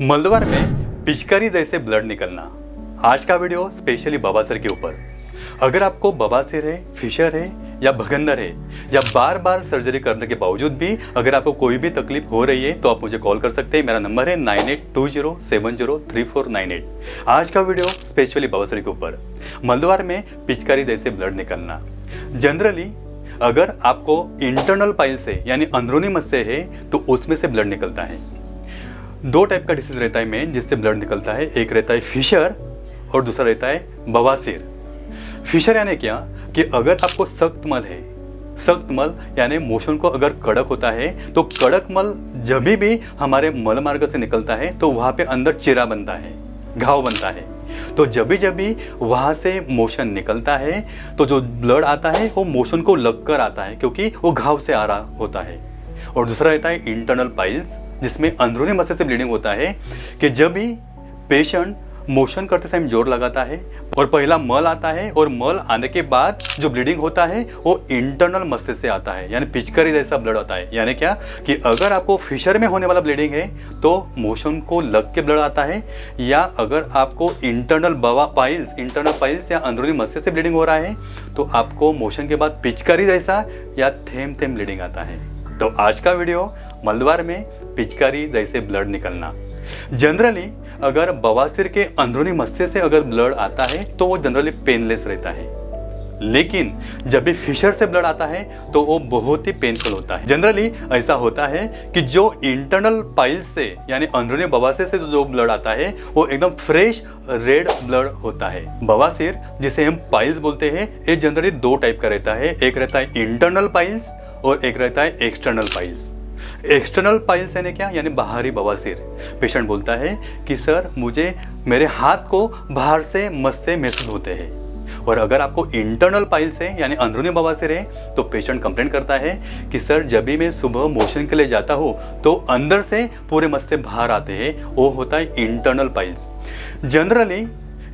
मलद्वार में पिचकारी जैसे ब्लड निकलना। आज का वीडियो स्पेशली बवासीर के ऊपर। अगर आपको बवासीर है, फिशर है या भगंदर है या बार बार सर्जरी करने के बावजूद भी अगर आपको कोई भी तकलीफ हो रही है तो आप मुझे कॉल कर सकते हैं। मेरा नंबर है 9820703498। आज का वीडियो स्पेशली बवासीर के ऊपर, मलद्वार में पिचकारी जैसे ब्लड निकलना। जनरली अगर आपको इंटरनल पाइल्स है यानी अंदरूनी मस्से है तो उसमें से ब्लड निकलता है। दो टाइप का डिसीज रहता है मेन जिससे ब्लड निकलता है, एक रहता है फिशर और दूसरा रहता है बवासीर। फिशर यानी क्या कि अगर आपको सख्त मल है, सख्त मल यानी मोशन को अगर कड़क होता है तो कड़क मल जब भी हमारे मल मार्ग से निकलता है तो वहाँ पे अंदर चिरा बनता है, घाव बनता है। तो जब भी वहाँ से मोशन निकलता है तो जो ब्लड आता है वो मोशन को लगकर आता है क्योंकि वो घाव से आ रहा होता है। और दूसरा रहता है इंटरनल पाइल्स जिसमें अंदरूनी मस्से से ब्लीडिंग होता है कि जब भी पेशेंट मोशन करते समय जोर लगाता है और पहला मल आता है और मल आने के बाद जो ब्लीडिंग होता है वो इंटरनल मस्से से आता है यानी पिचकारी जैसा ब्लड होता है। यानी क्या कि अगर आपको फिशर में होने वाला ब्लीडिंग है तो मोशन को लग के ब्लड आता है, या अगर आपको इंटरनल पाइल्स या अंदरूनी मस्से से ब्लीडिंग हो रहा है तो आपको मोशन के बाद पिचकारी जैसा या थेम थेम ब्लीडिंग आता है। तो आज का वीडियो मलद्वार में पिचकारी जैसे ब्लड निकलना। जनरली अगर बवासीर के अंदरूनी मस्से से अगर ब्लड आता है तो वो जनरली पेनलेस रहता है, लेकिन जब भी फिशर से ब्लड आता है तो वो बहुत ही पेनफुल होता है। जनरली ऐसा होता है कि जो इंटरनल पाइल्स से यानी अंदरूनी बवासीर से जो ब्लड आता है वो एकदम फ्रेश रेड ब्लड होता है। बवासीर जिसे हम पाइल्स बोलते हैं ये जनरली दो टाइप का रहता है, एक रहता है इंटरनल पाइल्स और एक रहता है एक्सटर्नल पाइल्स। एक्सटर्नल पाइल्स यानी क्या, यानी बाहरी बवासीर। पेशेंट बोलता है कि सर मुझे मेरे हाथ को बाहर से मस्से महसूस होते हैं। और अगर आपको इंटरनल पाइल्स है यानी अंदरूनी बवासीर है तो पेशेंट कंप्लेन करता है कि सर जब भी मैं सुबह मोशन के लिए जाता हूँ तो अंदर से पूरे मस्से बाहर आते हैं, वो होता है internal piles. Generally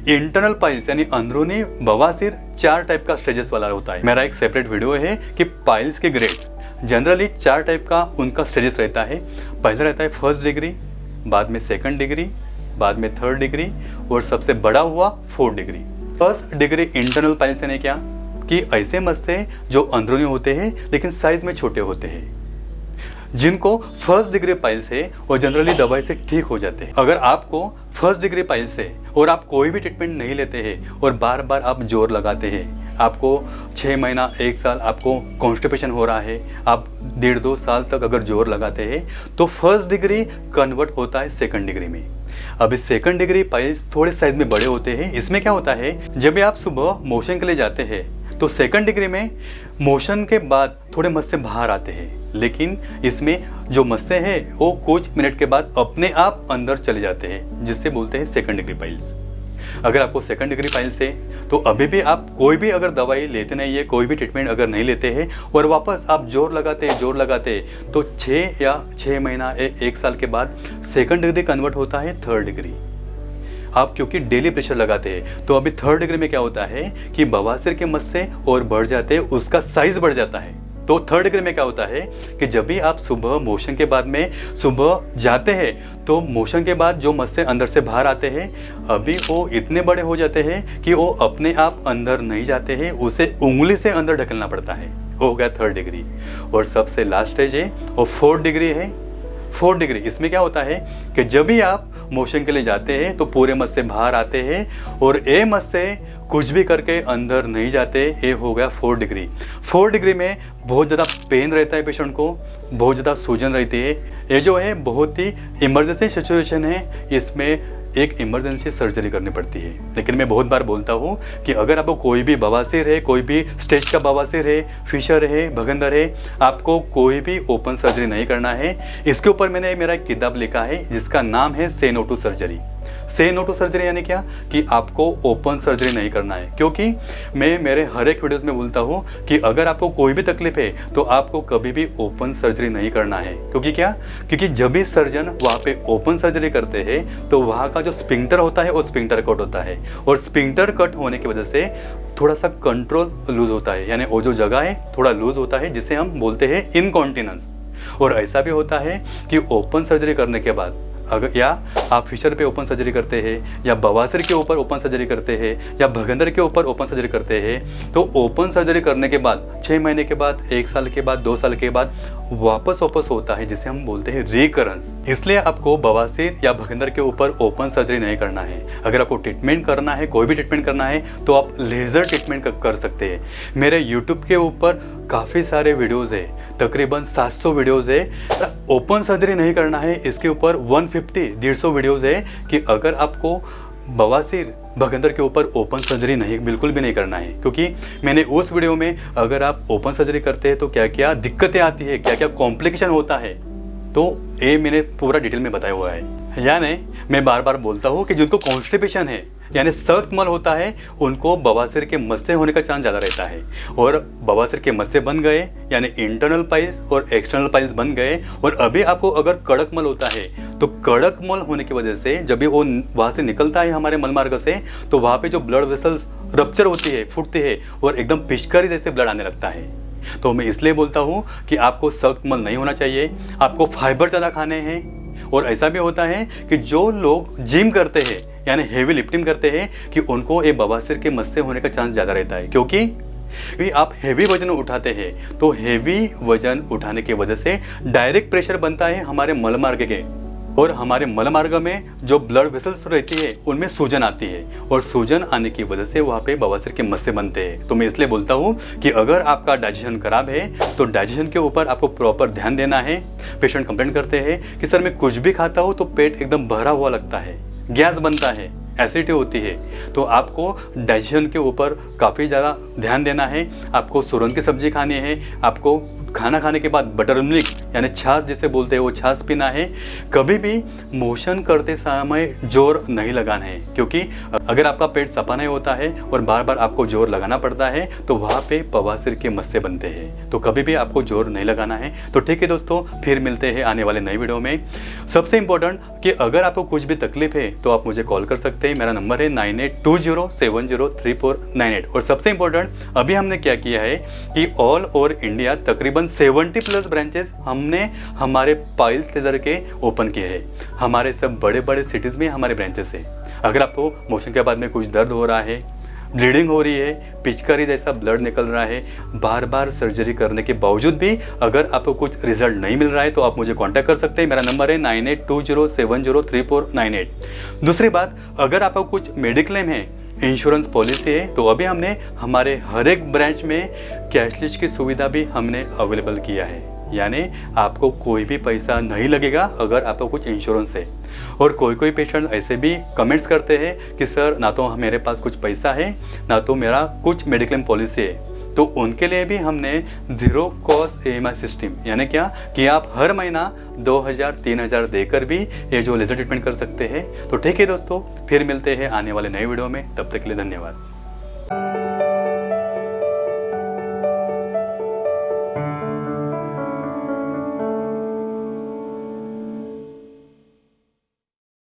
internal piles यानी अंदरूनी बवासीर 4 टाइप का स्टेजेस वाला होता है। मेरा एक सेपरेट वीडियो है कि पाइल्स के ग्रेड्स। जनरली 4 टाइप का उनका स्टेजेस रहता है। पहला रहता है 1st डिग्री, बाद में 2nd डिग्री, बाद में 3rd डिग्री और सबसे बड़ा हुआ 4th degree. 1st degree internal piles यानी क्या कि ऐसे मस्से जो अंदरूनी होते हैं लेकिन साइज में छोटे होते हैं, जिनको 1st डिग्री पाइल्स है और जनरली दवाई से ठीक हो जाते हैं। अगर आपको 1st डिग्री पाइल्स है और आप कोई भी ट्रीटमेंट नहीं लेते हैं और बार बार आप जोर लगाते हैं, आपको 6 महीना 1 साल आपको कॉन्स्टिपेशन हो रहा है, आप 1.5-2 साल तक अगर जोर लगाते हैं तो 1st डिग्री कन्वर्ट होता है 2nd डिग्री में। अब इस 2nd डिग्री पाइल्स थोड़े साइज में बड़े होते हैं। इसमें क्या होता है, जब भी आप सुबह मोशन के लिए जाते हैं तो 2nd डिग्री में मोशन के बाद थोड़े मस्से बाहर आते हैं, लेकिन इसमें जो मस्से हैं वो कुछ मिनट के बाद अपने आप अंदर चले जाते हैं, जिससे बोलते हैं 2nd डिग्री पाइल्स। अगर आपको 2nd डिग्री पाइल्स है तो अभी भी आप कोई भी अगर दवाई लेते नहीं है, कोई भी ट्रीटमेंट अगर नहीं लेते हैं और वापस आप जोर लगाते तो 6 महीना 1 साल के बाद 2nd डिग्री कन्वर्ट होता है 3rd डिग्री। आप क्योंकि डेली प्रेशर लगाते हैं तो अभी 3rd डिग्री में क्या होता है कि बवासीर के मस्से और बढ़ जाते हैं, उसका साइज बढ़ जाता है। तो 3rd डिग्री में क्या होता है कि जब भी आप सुबह मोशन के बाद में सुबह जाते हैं तो मोशन के बाद जो मस्से अंदर से बाहर आते हैं अभी वो इतने बड़े हो जाते हैं कि वो अपने आप अंदर नहीं जाते हैं, उसे उंगली से अंदर ढकेलना पड़ता है। वो हो गया 3rd डिग्री। और सबसे लास्ट स्टेज है वो 4th डिग्री है। 4th डिग्री इसमें क्या होता है कि जब भी आप मोशन के लिए जाते हैं तो पूरे मस्से बाहर आते हैं और ये मस्से कुछ भी करके अंदर नहीं जाते। ये हो गया 4th डिग्री। 4th डिग्री में बहुत ज़्यादा पेन रहता है, पेशेंट को बहुत ज़्यादा सूजन रहती है। ये जो है बहुत ही इमरजेंसी सिचुएशन है, इसमें एक इमरजेंसी सर्जरी करनी पड़ती है। लेकिन मैं बहुत बार बोलता हूँ कि अगर आपको कोई भी बवासीर है, कोई भी स्टेज का बवासीर है, फिशर है, भगंदर है, आपको कोई भी ओपन सर्जरी नहीं करना है। इसके ऊपर मैंने मेरा एक किताब लिखा है जिसका नाम है से नो टू सर्जरी। से नो टू सर्जरी यानी क्या कि आपको ओपन सर्जरी नहीं करना है, क्योंकि मैं मेरे हर एक वीडियोस में बोलता हूँ कि अगर आपको कोई भी तकलीफ है तो आपको कभी भी ओपन सर्जरी नहीं करना है। क्योंकि क्या, क्योंकि जब भी सर्जन वहाँ पे ओपन सर्जरी करते हैं तो वहाँ का जो स्पिंक्टर होता है वो स्पिंक्टर कट होता है, और स्पिंक्टर कट होने की वजह से थोड़ा सा कंट्रोल लूज होता है, यानी वो जो जगह है थोड़ा लूज होता है, जिसे हम बोलते हैं इनकॉन्टिनेंस। और ऐसा भी होता है कि ओपन सर्जरी करने के बाद अगर या आप फिशर पे ओपन सर्जरी करते हैं या बवासीर के ऊपर ओपन सर्जरी करते हैं या भगंदर के ऊपर ओपन सर्जरी करते हैं, तो ओपन सर्जरी करने के बाद 6 महीने के बाद, 1 साल के बाद, 2 साल के बाद वापस होता है, जिसे हम बोलते हैं रिकरेंस। इसलिए आपको बवासीर या भगंदर के ऊपर ओपन सर्जरी नहीं करना है। अगर आपको ट्रीटमेंट करना है, कोई भी ट्रीटमेंट करना है, तो आप लेज़र ट्रीटमेंट कर सकते हैं। मेरे यूट्यूब के ऊपर काफ़ी सारे वीडियोज़ है, तकरीबन 700 वीडियोज़ है। ओपन सर्जरी नहीं करना है, इसके ऊपर 150-150 वीडियोज़ है कि अगर आपको बवासीर भगंदर के ऊपर ओपन सर्जरी नहीं, बिल्कुल भी नहीं करना है। क्योंकि मैंने उस वीडियो में अगर आप ओपन सर्जरी करते हैं तो क्या क्या दिक्कतें आती है, क्या क्या कॉम्प्लिकेशन होता है, तो ये मैंने पूरा डिटेल में बताया हुआ है। यानी मैं बार बार बोलता हूँ कि जिनको कॉन्स्टिपेशन है यानी सख्त मल होता है, उनको बवासीर के मस्से होने का चांस ज़्यादा रहता है। और बवासीर के मस्से बन गए यानी इंटरनल पाइल्स और एक्सटर्नल पाइल्स बन गए, और अभी आपको अगर कड़क मल होता है, तो कड़क मल होने की वजह से जब भी वो वहाँ से निकलता है हमारे मल मार्ग से, तो वहाँ पे जो ब्लड वेसल्स रप्चर होती है, फूटती है और एकदम पिचकारी जैसे ब्लड आने लगता है। तो मैं इसलिए बोलता हूँ कि आपको सख्त मल नहीं होना चाहिए, आपको फाइबर ज़्यादा खाने हैं। और ऐसा भी होता है कि जो लोग जिम करते हैं यानी हेवी लिफ्टिंग करते हैं, कि उनको ये बवासीर के मस्से होने का चांस ज़्यादा रहता है। क्योंकि आप हेवी वजन उठाते हैं, तो हेवी वजन उठाने की वजह से डायरेक्ट प्रेशर बनता है हमारे मलमार्ग के, और हमारे मलमार्ग में जो ब्लड वेसल्स रहती है उनमें सूजन आती है, और सूजन आने की वजह से वहाँ पे बवासीर के मस्से बनते हैं। तो मैं इसलिए बोलता हूँ कि अगर आपका डाइजेशन खराब है तो डाइजेशन के ऊपर आपको प्रॉपर ध्यान देना है। पेशेंट कंप्लेंट करते हैं कि सर मैं कुछ भी खाता हूँ तो पेट एकदम भरा हुआ लगता है, गैस बनता है, एसिडिटी होती है, तो आपको डाइजेशन के ऊपर काफ़ी ज़्यादा ध्यान देना है। आपको सूरन की सब्जी खानी है, आपको खाना खाने के बाद बटर मिल्क यानी छाछ जिसे बोलते हैं वो छाछ पीना है। कभी भी मोशन करते समय जोर नहीं लगाना है, क्योंकि अगर आपका पेट सफा नहीं होता है और बार बार आपको जोर लगाना पड़ता है तो वहाँ पे बवासीर के मस्से बनते हैं। तो कभी भी आपको जोर नहीं लगाना है। तो ठीक है दोस्तों, फिर मिलते हैं आने वाले नई वीडियो में। सबसे इम्पोर्टेंट कि अगर आपको कुछ भी तकलीफ है तो आप मुझे कॉल कर सकते हैं। मेरा नंबर है 9820703498। और सबसे इम्पोर्टेंट अभी हमने क्या किया है कि ऑल ओवर इंडिया तकरीबन 70+ ब्रांचेस हमने हमारे पाइल्स लेजर के ओपन किए हैं। हमारे सब बड़े बड़े सिटीज़ में हमारे ब्रांचेस है। अगर आपको मोशन के बाद में कुछ दर्द हो रहा है, ब्लीडिंग हो रही है, पिचकारी जैसा ब्लड निकल रहा है, बार बार सर्जरी करने के बावजूद भी अगर आपको कुछ रिजल्ट नहीं मिल रहा है, तो आप मुझे कांटेक्ट कर सकते हैं। मेरा नंबर है 9820703498। दूसरी बात, अगर आपको कुछ मेडिक्लेम है, इंश्योरेंस पॉलिसी है, तो अभी हमने हमारे हर एक ब्रांच में कैशलेस की सुविधा भी हमने अवेलेबल किया है। यानी आपको कोई भी पैसा नहीं लगेगा अगर आपको कुछ इंश्योरेंस है। और कोई पेशेंट ऐसे भी कमेंट्स करते हैं कि सर ना तो मेरे पास कुछ पैसा है, ना तो मेरा कुछ मेडिक्लेम पॉलिसी है, तो उनके लिए भी हमने 0 कॉस्ट EMI सिस्टम, यानी क्या कि आप हर महीना 2000-3000 देकर भी ये जो लेजर ट्रीटमेंट कर सकते हैं। तो ठीक है दोस्तों, फिर मिलते हैं आने वाले नए वीडियो में। तब तक के लिए धन्यवाद।